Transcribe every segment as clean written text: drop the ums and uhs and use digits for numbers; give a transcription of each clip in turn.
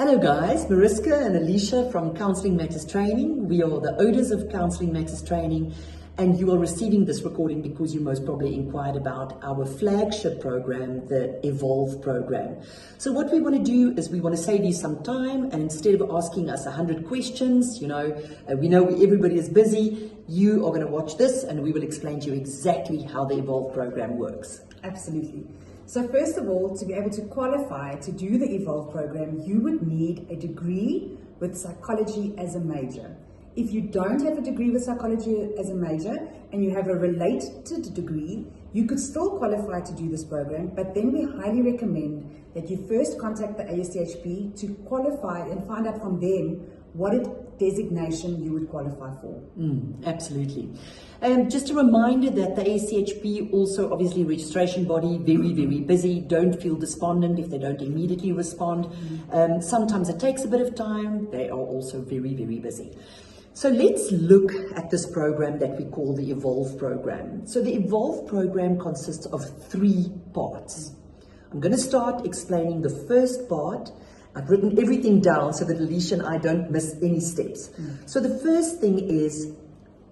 Hello guys, Mariska and Alicia from Counselling Matters Training. We are the owners of Counselling Matters Training, and you are receiving this recording because you most probably inquired about our flagship program, the Evolve program. So what we want to do is we want to save you some time, and instead of asking us 100 questions, we know everybody is busy, you are going to watch this and we will explain to you exactly how the Evolve program works. Absolutely. So first of all, to be able to qualify to do the Evolve program, you would need a degree with psychology as a major. If you don't have a degree with psychology as a major and you have a related degree, you could still qualify to do this program, but then we highly recommend that you first contact the ASCHP to qualify and find out from them what designation you would qualify for. Absolutely. Just a reminder that the ASCHP, also obviously registration body, very, very busy. Don't feel despondent if they don't immediately respond. Sometimes it takes a bit of time. They are also very, very busy. So let's look at this program that we call the Evolve program. So the Evolve program consists of 3 parts. I'm going to start explaining the first part. I've written everything down so that Alicia and I don't miss any steps. So the first thing is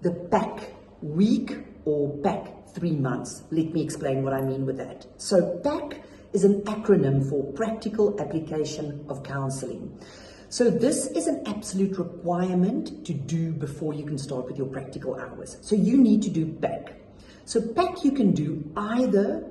the PAC week or PAC 3 months. Let me explain what I mean with that. So PAC is an acronym for Practical Application of Counselling. So this is an absolute requirement to do before you can start with your practical hours. So you need to do PAC. So PAC you can do either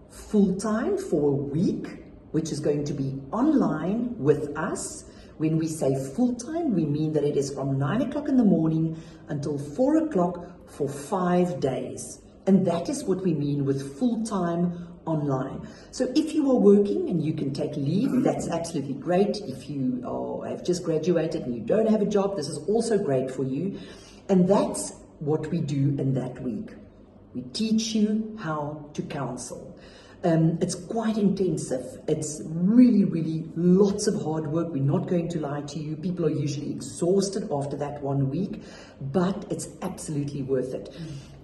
full-time for a week, which is going to be online with us. When we say full-time, we mean that it is from 9 o'clock in the morning until 4 o'clock for 5 days. And that is what we mean with full-time online. So if you are working and you can take leave, that's absolutely great. If you have just graduated and you don't have a job, this is also great for you. And that's what we do in that week. We teach you how to counsel. It's quite intensive. It's really, really lots of hard work. We're not going to lie to you. People are usually exhausted after that 1 week, but it's absolutely worth it.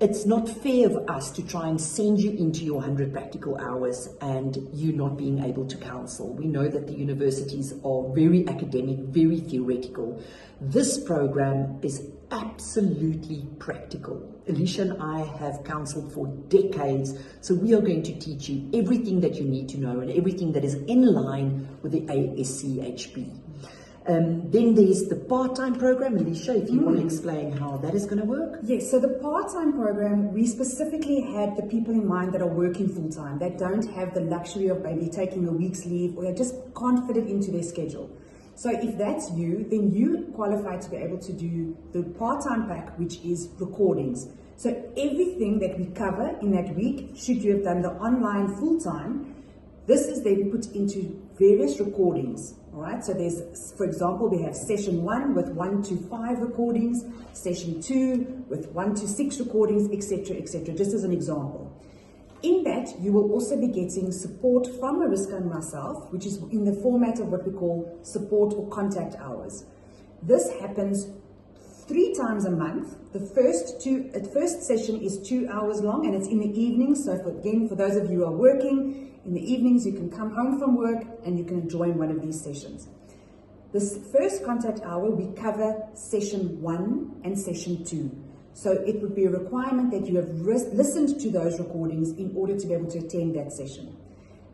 It's not fair of us to try and send you into your 100 practical hours and you not being able to counsel. We know that the universities are very academic, very theoretical. This program is absolutely practical. Alicia and I have counseled for decades, so we are going to teach you everything that you need to know and everything that is in line with the ASCHP. Then there's the part-time program. Alicia, if you want to explain how that is going to work. Yes, so the part-time program, we specifically had the people in mind that are working full-time, that don't have the luxury of maybe taking a week's leave, or they just can't fit it into their schedule. So if that's you, then you qualify to be able to do the part-time pack, which is recordings. So everything that we cover in that week, should you have done the online full-time, this is then put into various recordings. All right, so there's, for example, we have session 1 with 1 to 5 recordings, session 2 with 1 to 6 recordings, etc., just as an example. In that, you will also be getting support from Mariska and myself, which is in the format of what we call support or contact hours. This happens 3 times a month. The first session is 2 hours long, and it's in the evening. So for those of you who are working, in the evenings you can come home from work and you can join one of these sessions. This first contact hour, we cover session 1 and session 2. So it would be a requirement that you have listened to those recordings in order to be able to attend that session.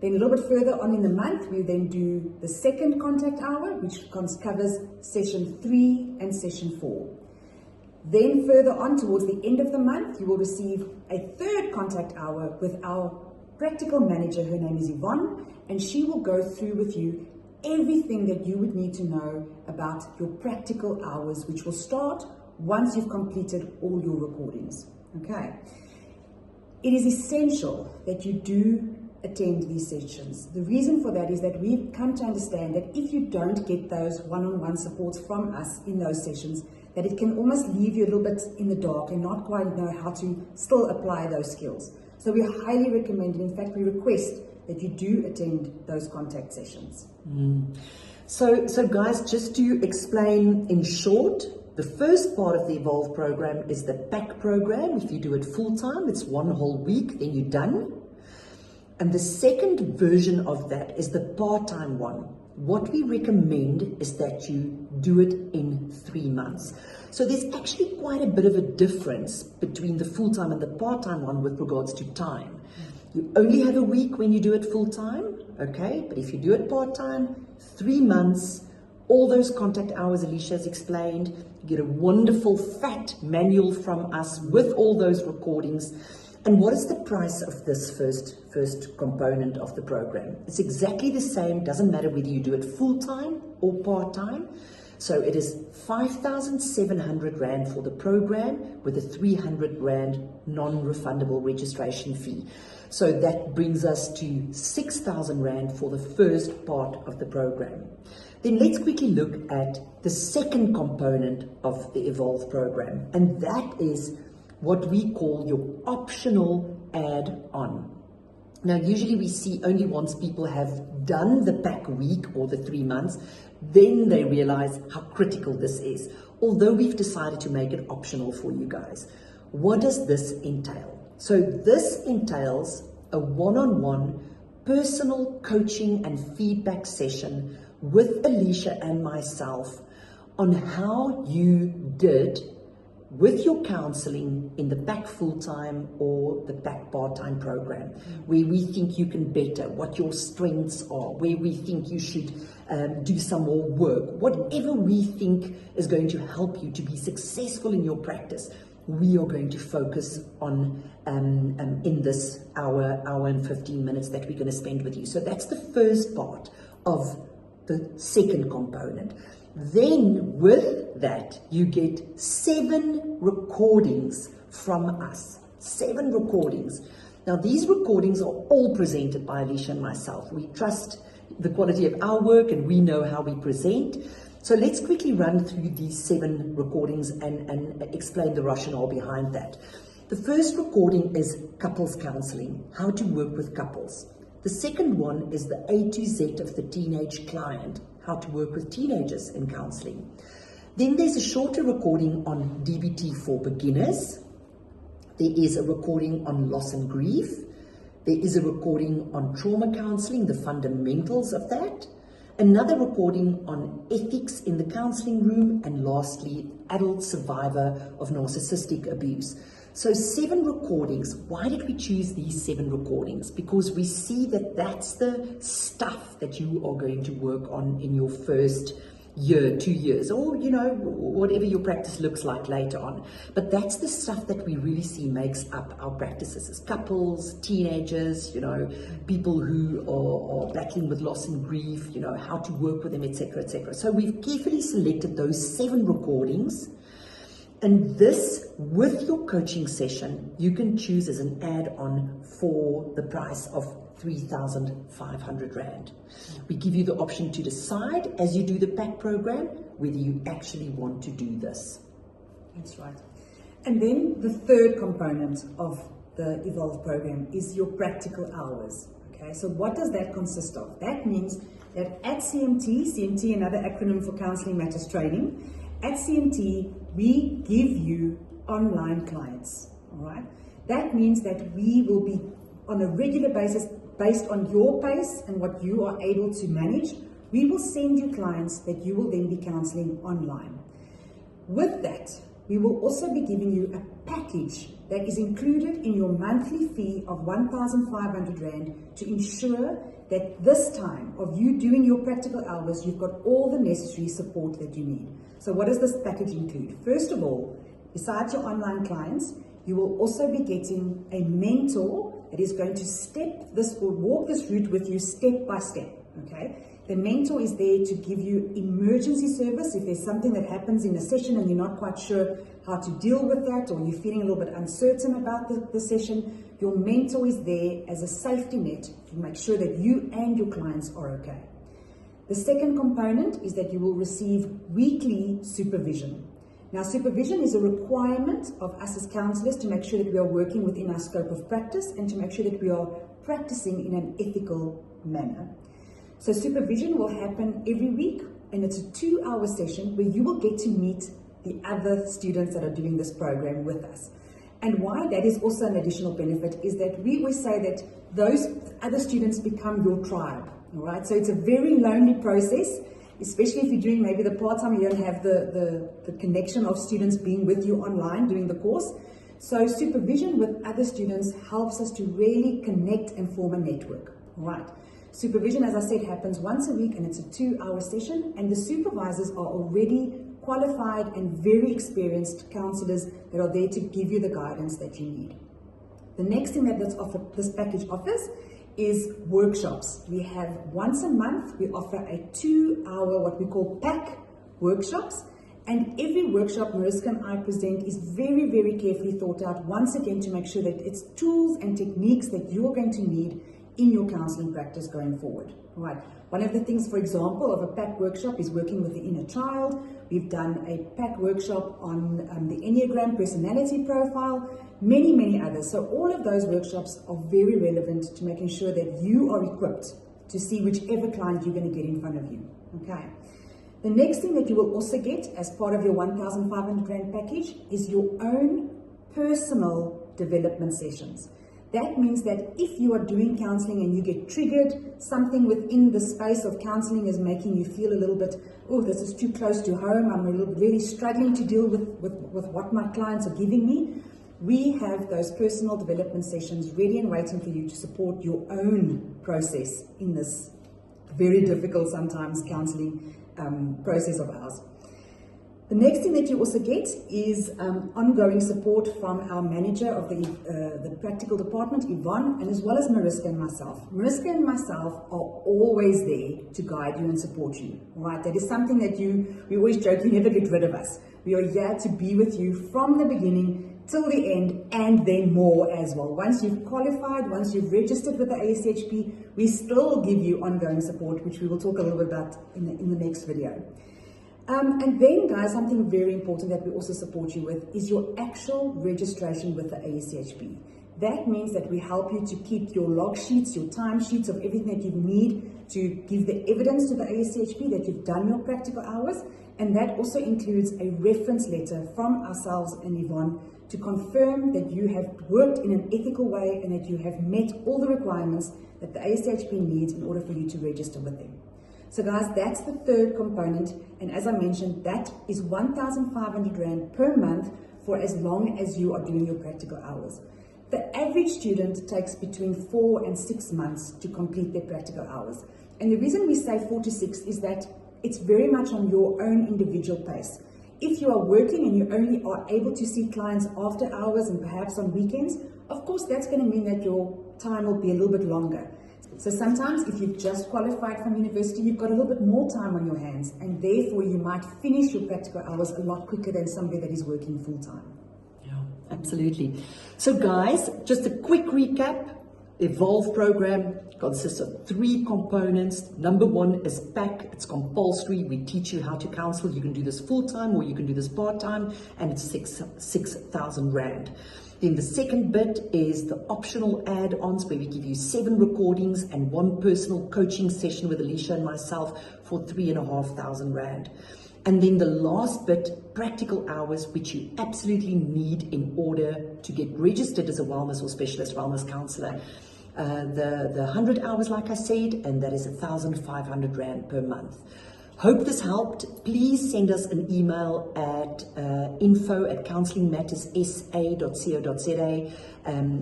Then a little bit further on in the month, we then do the second contact hour, which covers session 3 and session 4. Then further on towards the end of the month, you will receive a third contact hour with our practical manager. Her name is Yvonne, and she will go through with you everything that you would need to know about your practical hours, which will start once you've completed all your recordings. Okay. It is essential that you do attend these sessions. The reason for that is that we've come to understand that if you don't get those one-on-one supports from us in those sessions, that it can almost leave you a little bit in the dark and not quite know how to still apply those skills. So we highly recommend, and in fact we request, that you do attend those contact sessions. So guys, just to explain in short, the first part of the Evolve program is the PAC program. If you do it full-time, it's 1 whole week, then you're done. And the second version of that is the part-time one, what we recommend is that you do it in 3 months. So there's actually quite a bit of a difference between the full-time and the part-time one with regards to time. You only have a week when you do it full-time, okay? But if you do it part-time, 3 months, all those contact hours Alicia has explained, you get a wonderful fat manual from us with all those recordings. And what is the price of this first component of the program? It's exactly the same, doesn't matter whether you do it full-time or part-time. So it is 5,700 Rand for the program with a 300 Rand non-refundable registration fee. So that brings us to 6,000 Rand for the first part of the program. Then let's quickly look at the second component of the Evolve program, and that is what we call your optional add-on. Now, usually we see only once people have done the pack week or the 3 months, then they realize how critical this is, although we've decided to make it optional for you guys. What does this entail? So this entails a one-on-one personal coaching and feedback session with Alicia and myself on how you did with your counselling in the PAC full-time or the PAC part-time program, where we think you can better, what your strengths are, where we think you should do some more work, whatever we think is going to help you to be successful in your practice, we are going to focus on in this hour and 15 minutes that we're going to spend with you. So that's the first part of the second component. Then with that, you get 7 recordings from us. 7 recordings. Now, these recordings are all presented by Alicia and myself. We trust the quality of our work and we know how we present. So let's quickly run through these 7 recordings and explain the rationale behind that. The first recording is couples counseling, how to work with couples. The second one is the A to Z of the teenage client, how to work with teenagers in counseling. Then there's a shorter recording on DBT for beginners. There is a recording on loss and grief. There is a recording on trauma counseling, the fundamentals of that. Another recording on ethics in the counseling room. And lastly, adult survivor of narcissistic abuse. So 7 recordings. Why did we choose these 7 recordings? Because we see that that's the stuff that you are going to work on in your first year, 2 years, or, you know, whatever your practice looks like later on. But that's the stuff that we really see makes up our practices as couples, teenagers, you know, people who are battling with loss and grief, you know, how to work with them, etc., etc. So we've carefully selected those 7 recordings. And this, with your coaching session, you can choose as an add-on for the price of 3,500 Rand. We give you the option to decide as you do the PAC program whether you actually want to do this. That's right. And then the third component of the Evolve program is your practical hours. Okay, so what does that consist of? That means that at CMT, another acronym for Counselling Matters Training, at CMT, we give you online clients, all right? That means that we will be on a regular basis, based on your pace and what you are able to manage, we will send you clients that you will then be counseling online. With that, we will also be giving you a package that is included in your monthly fee of 1,500 Rand to ensure that this time of you doing your practical hours, you've got all the necessary support that you need. So what does this package include? First of all, besides your online clients, you will also be getting a mentor that is going to walk this route with you step by step, okay? The mentor is there to give you emergency service if there's something that happens in a session and you're not quite sure how to deal with that, or you're feeling a little bit uncertain about the session. Your mentor is there as a safety net to make sure that you and your clients are okay. The second component is that you will receive weekly supervision. Now, supervision is a requirement of us as counsellors to make sure that we are working within our scope of practice and to make sure that we are practicing in an ethical manner. So supervision will happen every week, and it's a 2-hour session where you will get to meet the other students that are doing this program with us. And why that is also an additional benefit is that we always say that those other students become your tribe. All right, so it's a very lonely process, especially if you're doing maybe the part-time, you don't have the connection of students being with you online doing the course. So supervision with other students helps us to really connect and form a network. All right. Supervision, as I said, happens once a week and it's a 2-hour session, and the supervisors are already qualified and very experienced counselors that are there to give you the guidance that you need. The next thing that this package offers is workshops. We have once a month, we offer a 2-hour, what we call PAC workshops, and every workshop Mariska and I present is very, very carefully thought out, once again, to make sure that it's tools and techniques that you're going to need in your counselling practice going forward. All right. One of the things, for example, of a PAC workshop is working with the inner child. We've done a PAC workshop on the Enneagram personality profile, many, many others. So all of those workshops are very relevant to making sure that you are equipped to see whichever client you're going to get in front of you. Okay. The next thing that you will also get as part of your 1,500 Rand package is your own personal development sessions. That means that if you are doing counselling and you get triggered, something within the space of counselling is making you feel a little bit, oh, this is too close to home, I'm really struggling to deal with what my clients are giving me, we have those personal development sessions ready and waiting for you to support your own process in this very difficult sometimes counselling process of ours. The next thing that you also get is ongoing support from our manager of the practical department, Yvonne, and as well as Mariska and myself. Mariska and myself are always there to guide you and support you, right? That is something that we always joke, you never get rid of us. We are here to be with you from the beginning till the end, and then more as well. Once you've qualified, once you've registered with the ASCHP, we still give you ongoing support, which we will talk a little bit about in the next video. And then, guys, something very important that we also support you with is your actual registration with the ASCHP. That means that we help you to keep your log sheets, your time sheets of everything that you need to give the evidence to the ASCHP that you've done your practical hours. And that also includes a reference letter from ourselves and Yvonne to confirm that you have worked in an ethical way and that you have met all the requirements that the ASCHP needs in order for you to register with them. So guys, that's the third component, and as I mentioned, that is 1,500 Rand per month for as long as you are doing your practical hours. The average student takes between 4 and 6 months to complete their practical hours. And the reason we say 4 to 6 is that it's very much on your own individual pace. If you are working and you only are able to see clients after hours and perhaps on weekends, of course that's going to mean that your time will be a little bit longer. So sometimes if you've just qualified from university, you've got a little bit more time on your hands, and therefore you might finish your practical hours a lot quicker than somebody that is working full-time. Yeah, absolutely. So guys, just a quick recap. Evolve program consists of 3 components. Number 1 is PAC. It's compulsory. We teach you how to counsel. You can do this full-time or you can do this part-time, and it's 6,000 Rand. Then the second bit is the optional add-ons, where we give you 7 recordings and 1 personal coaching session with Alicia and myself for 3,500 Rand. And then the last bit, practical hours, which you absolutely need in order to get registered as a wellness or specialist wellness counsellor. The 100 hours, like I said, and that is 1,500 Rand per month. Hope this helped. Please send us an email at info@counsellingmatterssa.co.za.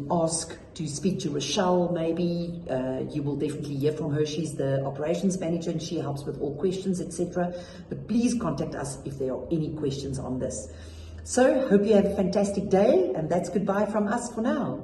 Ask to speak to Rochelle, maybe. You will definitely hear from her. She's the operations manager and she helps with all questions, etc. But please contact us if there are any questions on this. So, hope you have a fantastic day, and that's goodbye from us for now.